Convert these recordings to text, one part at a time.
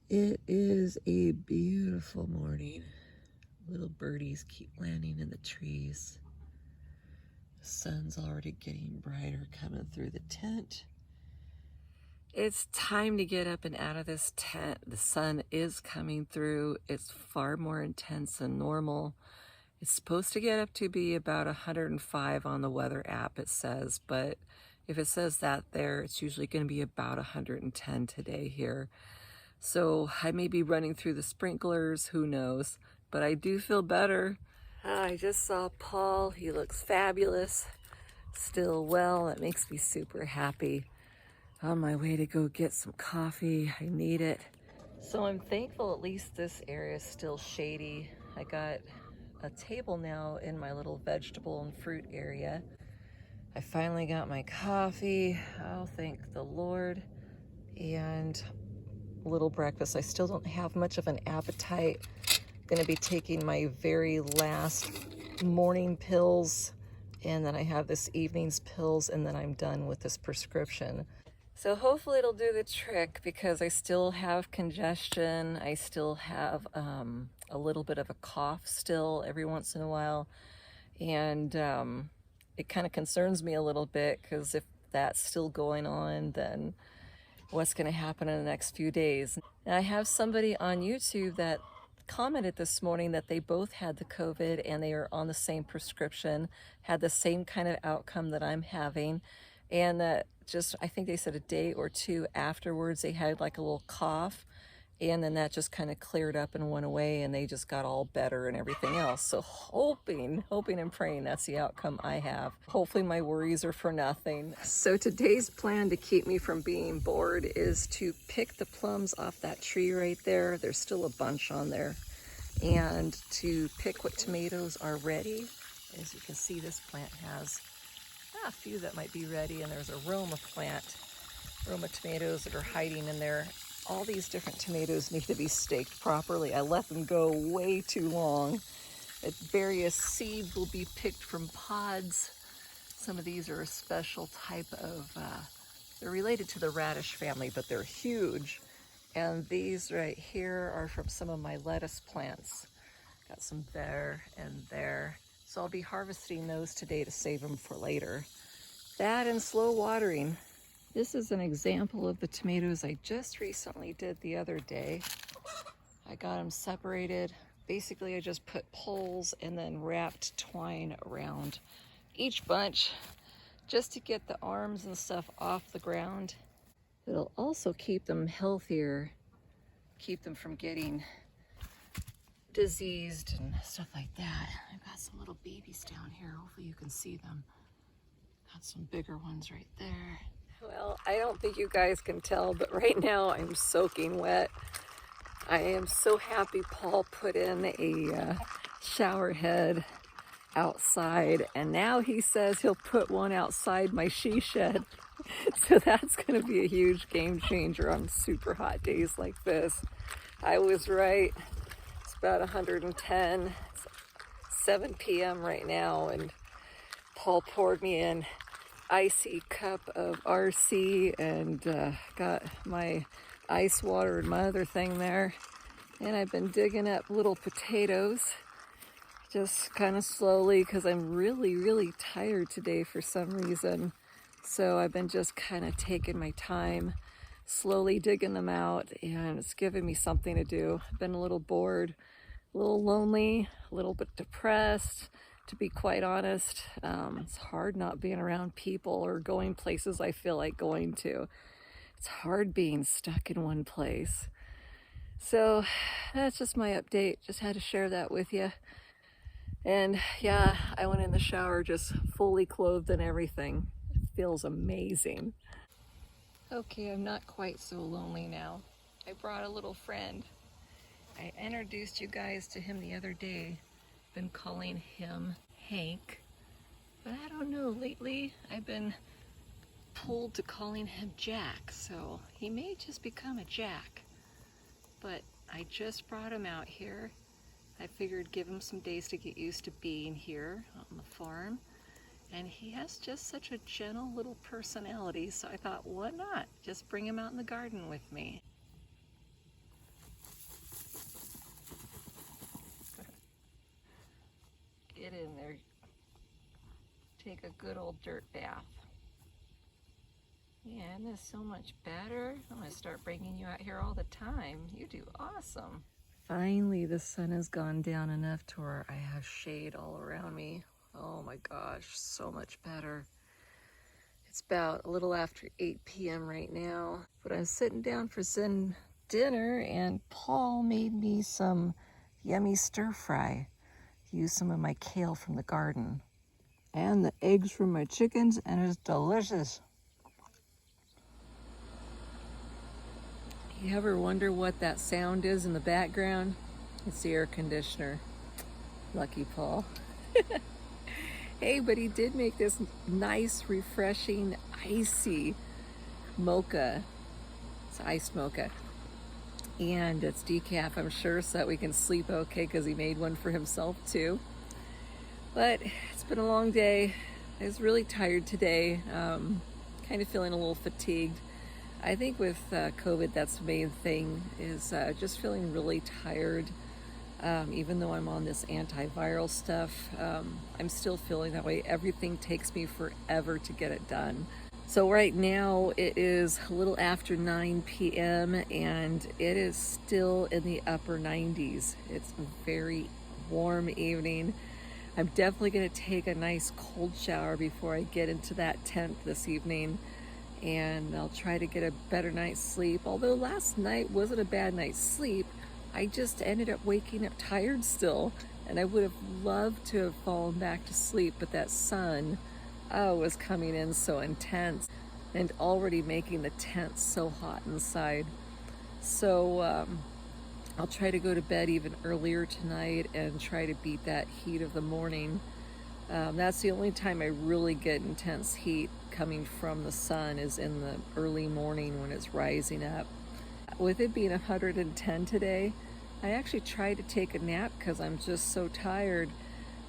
It is a beautiful morning. Little birdies keep landing in the trees. The sun's already getting brighter coming through the tent. It's time to get up and out of this tent. The sun is coming through. It's far more intense than normal. It's supposed to get up to be about 105 on the weather app, it says, but if it says that there, it's usually going to be about 110 today here. So I may be running through the sprinklers, who knows, but I do feel better. I just saw Paul. He looks fabulous, still well. That makes me super happy. On my way to go get some coffee. I need it. So I'm thankful at least this area is still shady. I got a table now in my little vegetable and fruit area. I finally got my coffee. Oh, thank the Lord. And a little breakfast. I still don't have much of an appetite. I'm gonna be taking my very last morning pills, and then I have this evening's pills, and then I'm done with this prescription. So hopefully it'll do the trick, because I still have congestion. I still have a little bit of a cough still every once in a while. And it kind of concerns me a little bit, because if that's still going on, then what's going to happen in the next few days? And I have somebody on YouTube that commented this morning that they both had the COVID and they are on the same prescription, had the same kind of outcome that I'm having, and that just, I think they said a day or two afterwards they had like a little cough, and then that just kind of cleared up and went away, and they just got all better and everything else. So hoping and praying that's the outcome I have. Hopefully my worries are for nothing. So today's plan to keep me from being bored is to pick the plums off that tree right there. There's still a bunch on there. And to pick what tomatoes are ready. As you can see, this plant has a few that might be ready, and there's a Roma plant, Roma tomatoes that are hiding in there. All these different tomatoes need to be staked properly. I let them go way too long. Various seeds will be picked from pods. Some of these are a special type of, they're related to the radish family, but they're huge. And these right here are from some of my lettuce plants. Got some there and there. So I'll be harvesting those today to save them for later. That and slow watering. This is an example of the tomatoes I just recently did the other day. I got them separated. Basically, I just put poles and then wrapped twine around each bunch just to get the arms and stuff off the ground. It'll also keep them healthier, keep them from getting diseased and stuff like that. I've got some little babies down here. Hopefully you can see them. Got some bigger ones right there. Well, I don't think you guys can tell, but right now I'm soaking wet. I am so happy Paul put in a shower head outside, and now he says he'll put one outside my she shed. So that's going to be a huge game changer on super hot days like this. I was right. It's about 110. It's 7 p.m. right now, and Paul poured me an icy cup of RC and got my ice water and my other thing there. And I've been digging up little potatoes, just kind of slowly, because I'm really tired today for some reason. So I've been just kind of taking my time, slowly digging them out, and it's giving me something to do. I've been a little bored, a little lonely, a little bit depressed, to be quite honest. It's hard not being around people or going places I feel like going to. It's hard being stuck in one place. So that's just my update. Just had to share that with you. And yeah, I went in the shower just fully clothed and everything. It feels amazing. Okay, I'm not quite so lonely now. I brought a little friend. I introduced you guys to him the other day. Been calling him Hank, but I don't know, lately I've been pulled to calling him Jack, so he may just become a Jack. But I just brought him out here. I figured give him some days to get used to being here on the farm, and he has just such a gentle little personality, so I thought, what not? Just bring him out in the garden with me. take a good old dirt bath. Yeah, isn't this so much better? I'm gonna start bringing you out here all the time. You do awesome. Finally, the sun has gone down enough to where I have shade all around me. Oh my gosh, so much better. It's about a little after 8 p.m. right now, but I'm sitting down for some dinner and Paul made me some yummy stir fry. He used some of my kale from the garden and the eggs from my chickens, and it's delicious. You ever wonder what that sound is in the background? It's the air conditioner. Lucky Paul. Hey, but he did make this nice, refreshing, icy mocha. It's iced mocha. And it's decaf, I'm sure, so that we can sleep okay, because he made one for himself too. But it's been a long day. I was really tired today. Kind of feeling a little fatigued. I think with COVID, that's the main thing, is just feeling really tired. Even though I'm on this antiviral stuff, I'm still feeling that way. Everything takes me forever to get it done. So right now it is a little after 9 p.m. and it is still in the upper 90s. It's a very warm evening. I'm definitely going to take a nice cold shower before I get into that tent this evening, and I'll try to get a better night's sleep. Although last night wasn't a bad night's sleep, I just ended up waking up tired still, and I would have loved to have fallen back to sleep, but that sun was coming in so intense and already making the tent so hot inside. So I'll try to go to bed even earlier tonight and try to beat that heat of the morning. That's the only time I really get intense heat coming from the sun, is in the early morning when it's rising up. With it being 110 today, I actually tried to take a nap because I'm just so tired.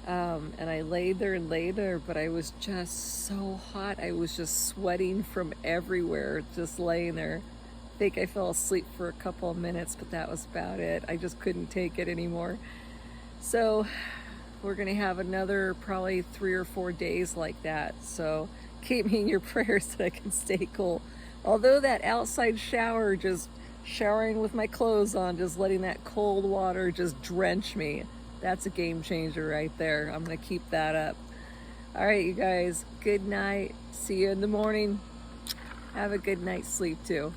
And I laid there, but I was just so hot. I was just sweating from everywhere, just laying there. I think I fell asleep for a couple of minutes, but that was about it. I just couldn't take it anymore. So we're gonna have another probably 3 or 4 days like that. So keep me in your prayers that I can stay cool. Although that outside shower, just showering with my clothes on, just letting that cold water just drench me, that's a game changer right there. I'm gonna keep that up. All right, you guys, good night. See you in the morning. Have a good night's sleep too.